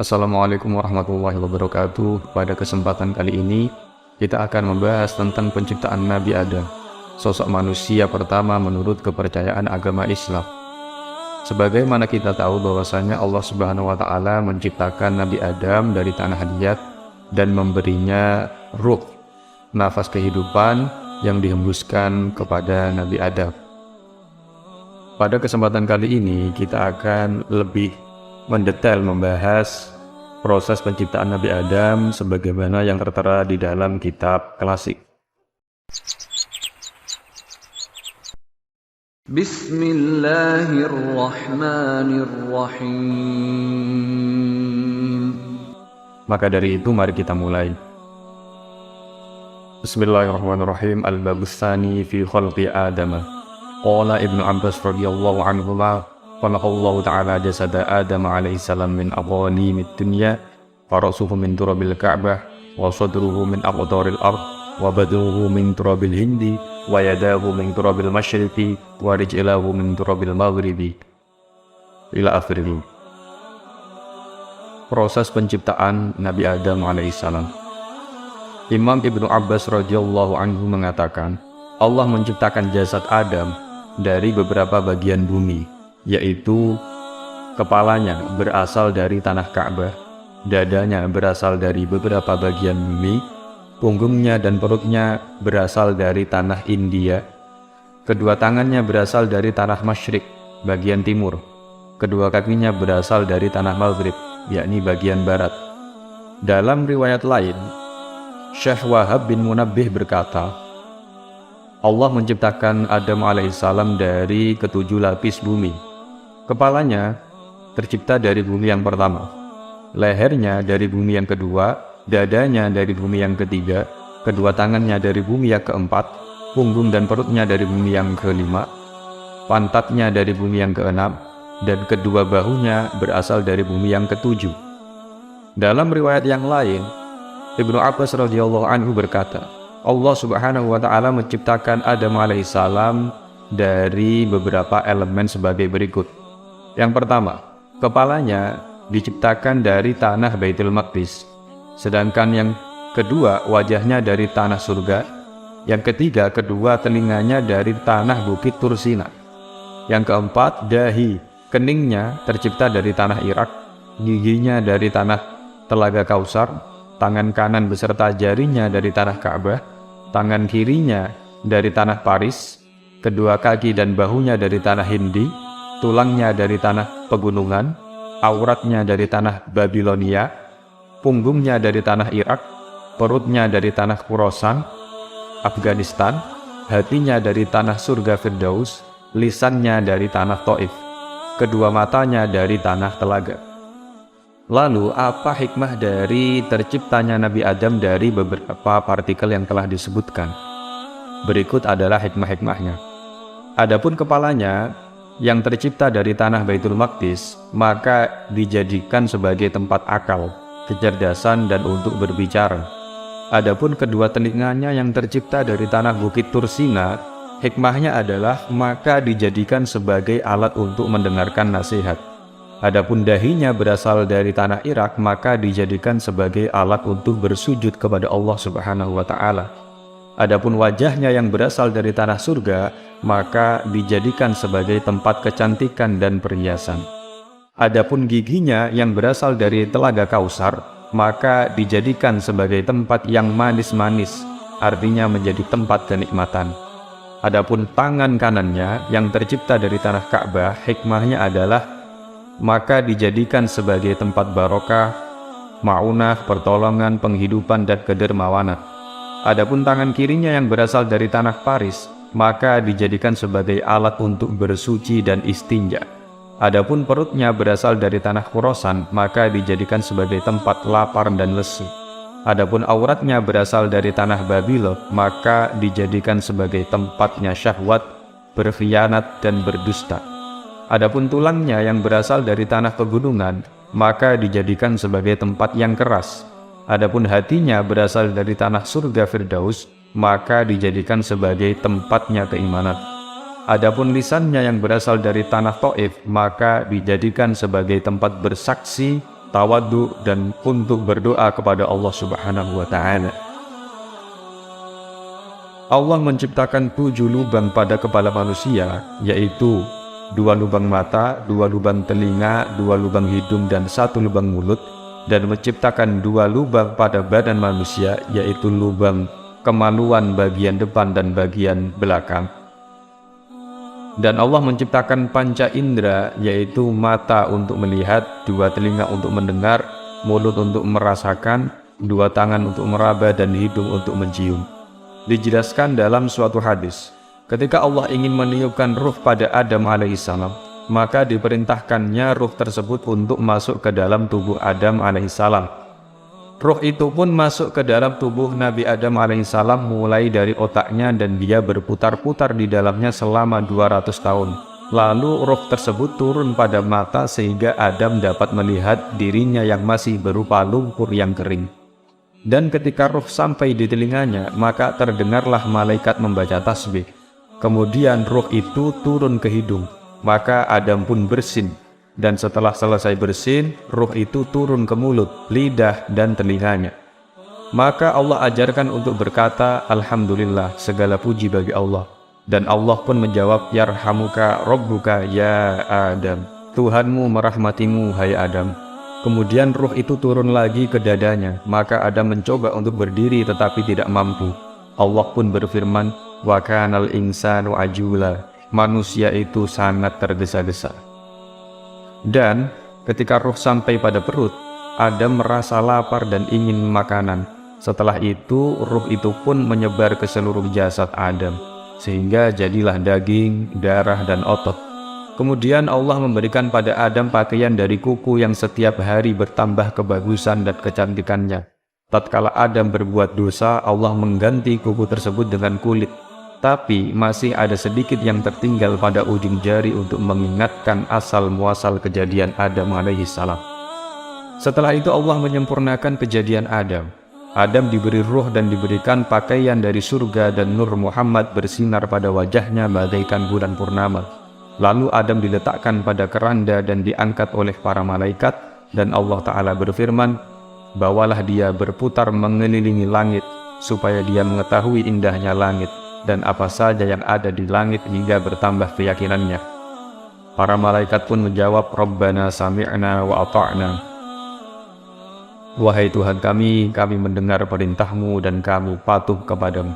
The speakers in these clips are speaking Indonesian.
Assalamualaikum warahmatullahi wabarakatuh. Pada kesempatan kali ini kita akan membahas tentang penciptaan Nabi Adam, sosok manusia pertama menurut kepercayaan agama Islam. Sebagaimana kita tahu bahwasanya Allah Subhanahu wa taala menciptakan Nabi Adam dari tanah liat dan memberinya ruh, nafas kehidupan yang dihembuskan kepada Nabi Adam. Pada kesempatan kali ini kita akan lebih mendetail membahas proses penciptaan Nabi Adam sebagaimana yang tertera di dalam kitab klasik. Bismillahirrahmanirrahim. Maka dari itu mari kita mulai. Bismillahirrahmanirrahim. Al-babus tsani fi khalqi Adam. Qala Ibnu Abbas radhiyallahu anhu Khalaqallahu ta'ala jasada Adam alaihi salam min aghanimid dunya wa ra'suhu min turabil Ka'bah wa sadruhu min aqtaril ard wa badruhu min turabil hindi wa yadahu min turabil masyriqi wa rijlahu min turabil maghribi ila akhirih. Proses penciptaan Nabi Adam alaihi salam. Imam Ibnu Abbas radhiyallahu anhu mengatakan, Allah menciptakan jasad Adam dari beberapa bagian bumi, yaitu kepalanya berasal dari tanah Ka'bah, dadanya berasal dari beberapa bagian bumi, punggungnya dan perutnya berasal dari tanah India, kedua tangannya berasal dari tanah Masyriq, bagian timur, kedua kakinya berasal dari tanah Maghrib, yakni bagian barat. Dalam riwayat lain, Syekh Wahab bin Munabbih berkata, Allah menciptakan Adam alaihissalam dari ketujuh lapis bumi. Kepalanya tercipta dari bumi yang pertama, lehernya dari bumi yang kedua, dadanya dari bumi yang ketiga, kedua tangannya dari bumi yang keempat, punggung dan perutnya dari bumi yang kelima, pantatnya dari bumi yang keenam, dan kedua bahunya berasal dari bumi yang ketujuh. Dalam riwayat yang lain, Ibnu Abbas radhiyallahu anhu berkata, Allah Subhanahu wa taala menciptakan Adam alaihissalam dari beberapa elemen sebagai berikut. Yang pertama, kepalanya diciptakan dari tanah Baitul Maqdis, sedangkan yang kedua wajahnya dari tanah surga, yang ketiga kedua telinganya dari tanah Bukit Tursina, yang keempat dahi keningnya tercipta dari tanah Irak, giginya dari tanah Telaga Kausar, tangan kanan beserta jarinya dari tanah Ka'bah, tangan kirinya dari tanah Paris, kedua kaki dan bahunya dari tanah Hindi, tulangnya dari tanah pegunungan, auratnya dari tanah Babilonia, punggungnya dari tanah Irak, perutnya dari tanah Khurasan, Afghanistan, hatinya dari tanah surga Firdaus, lisannya dari tanah Taif, kedua matanya dari tanah Telaga. Lalu apa hikmah dari terciptanya Nabi Adam dari beberapa partikel yang telah disebutkan? Berikut adalah hikmah-hikmahnya. Adapun kepalanya yang tercipta dari tanah Baitul Maqdis, maka dijadikan sebagai tempat akal, kecerdasan dan untuk berbicara. Adapun kedua telinganya yang tercipta dari tanah Bukit Tursina, hikmahnya adalah maka dijadikan sebagai alat untuk mendengarkan nasihat. Adapun dahinya berasal dari tanah Irak, maka dijadikan sebagai alat untuk bersujud kepada Allah Subhanahu wa taala. Adapun wajahnya yang berasal dari tanah surga, maka dijadikan sebagai tempat kecantikan dan perhiasan. Adapun giginya yang berasal dari Telaga Kausar, maka dijadikan sebagai tempat yang manis-manis, artinya menjadi tempat kenikmatan. Adapun tangan kanannya yang tercipta dari tanah Ka'bah, hikmahnya adalah maka dijadikan sebagai tempat barokah, maunah, pertolongan, penghidupan dan kedermawanan. Adapun tangan kirinya yang berasal dari tanah Paris, maka dijadikan sebagai alat untuk bersuci dan istinja. Adapun perutnya berasal dari tanah Khurasan, maka dijadikan sebagai tempat lapar dan lesu. Adapun auratnya berasal dari tanah Babilon, maka dijadikan sebagai tempatnya syahwat, berkhianat dan berdusta. Adapun tulangnya yang berasal dari tanah pegunungan, maka dijadikan sebagai tempat yang keras. Adapun hatinya berasal dari tanah surga Firdaus, maka dijadikan sebagai tempatnya keimanan. Adapun lisannya yang berasal dari tanah Taif, maka dijadikan sebagai tempat bersaksi tawadhu, dan untuk berdoa kepada Allah Subhanahu wa Ta'ala. Allah menciptakan 7 lubang pada kepala manusia, yaitu 2 lubang mata, 2 lubang telinga, 2 lubang hidung, dan 1 lubang mulut, dan menciptakan 2 lubang pada badan manusia, yaitu lubang kemaluan bagian depan dan bagian belakang. Dan Allah menciptakan panca indera, yaitu mata untuk melihat, 2 telinga untuk mendengar, mulut untuk merasakan, 2 tangan untuk meraba, dan hidung untuk mencium. Dijelaskan dalam suatu hadis, ketika Allah ingin meniupkan ruh pada Adam alaihissalam, maka diperintahkannya ruh tersebut untuk masuk ke dalam tubuh Adam alaihissalam. Ruh itu pun masuk ke dalam tubuh Nabi Adam alaihissalam mulai dari otaknya, dan dia berputar-putar di dalamnya selama 200 tahun. Lalu ruh tersebut turun pada mata sehingga Adam dapat melihat dirinya yang masih berupa lumpur yang kering. Dan ketika ruh sampai di telinganya, maka terdengarlah malaikat membaca tasbih. Kemudian ruh itu turun ke hidung, maka Adam pun bersin. Dan setelah selesai bersin, ruh itu turun ke mulut, lidah, dan telinganya. Maka Allah ajarkan untuk berkata, Alhamdulillah, segala puji bagi Allah. Dan Allah pun menjawab, Yarhamuka Rabbuka ya Adam, Tuhanmu merahmatimu hai Adam. Kemudian ruh itu turun lagi ke dadanya, maka Adam mencoba untuk berdiri tetapi tidak mampu. Allah pun berfirman, Wa kanal insanu ajula, manusia itu sangat tergesa-gesa. Dan ketika ruh sampai pada perut, Adam merasa lapar dan ingin makanan. Setelah itu, ruh itu pun menyebar ke seluruh jasad Adam, sehingga jadilah daging, darah, dan otot. Kemudian Allah memberikan pada Adam pakaian dari kuku yang setiap hari bertambah kebagusan dan kecantikannya. Tatkala Adam berbuat dosa, Allah mengganti kuku tersebut dengan kulit. Tapi masih ada sedikit yang tertinggal pada ujung jari untuk mengingatkan asal muasal kejadian Adam alaihissalam. Setelah itu Allah menyempurnakan kejadian Adam. Adam diberi ruh dan diberikan pakaian dari surga, dan Nur Muhammad bersinar pada wajahnya bagaikan bulan purnama. Lalu Adam diletakkan pada keranda dan diangkat oleh para malaikat, dan Allah Ta'ala berfirman, bawalah dia berputar mengelilingi langit, supaya dia mengetahui indahnya langit, dan apa saja yang ada di langit hingga bertambah keyakinannya. Para malaikat pun menjawab, Rabbana sami'na wa ata'na. Wahai Tuhan kami mendengar perintahmu dan kami patuh kepadamu.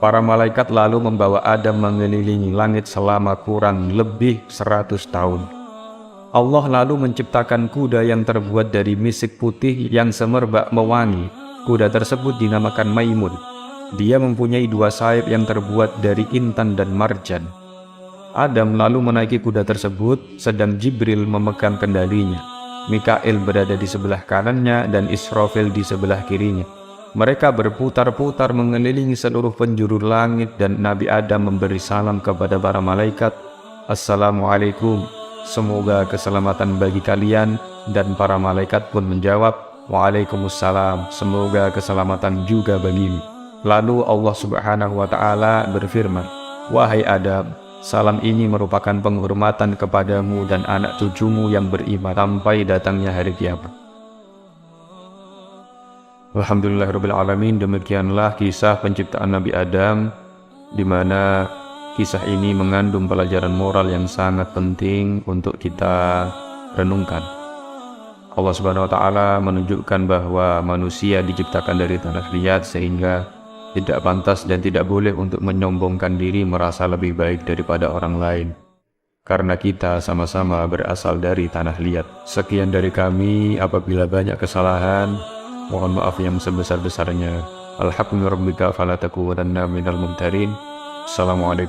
Para malaikat lalu membawa Adam mengelilingi langit selama kurang lebih 100 tahun. Allah lalu menciptakan kuda yang terbuat dari misik putih yang semerbak mewangi. Kuda tersebut dinamakan Maimun. Dia mempunyai 2 sayap yang terbuat dari intan dan marjan. Adam lalu menaiki kuda tersebut, sedang Jibril memegang kendalinya. Mikail berada di sebelah kanannya dan Israfil di sebelah kirinya. Mereka berputar-putar mengelilingi seluruh penjuru langit, dan Nabi Adam memberi salam kepada para malaikat, Assalamualaikum, semoga keselamatan bagi kalian. Dan para malaikat pun menjawab, Waalaikumsalam, semoga keselamatan juga bagimu. Lalu Allah Subhanahu wa Ta'ala berfirman, Wahai Adam, salam ini merupakan penghormatan kepadamu dan anak cucumu yang beriman sampai datangnya hari kiamat. Alhamdulillahirrabbilalamin. Demikianlah kisah penciptaan Nabi Adam, di mana kisah ini mengandung pelajaran moral yang sangat penting untuk kita renungkan. Allah Subhanahu wa Ta'ala menunjukkan bahwa manusia diciptakan dari tanah liat, sehingga tidak pantas dan tidak boleh untuk menyombongkan diri merasa lebih baik daripada orang lain, karena kita sama-sama berasal dari tanah liat. Sekian dari kami, apabila banyak kesalahan, mohon maaf yang sebesar-besarnya. Alhamdulillahirabbil alamin. Fala takunanna minal mumtarin. Assalamualaikum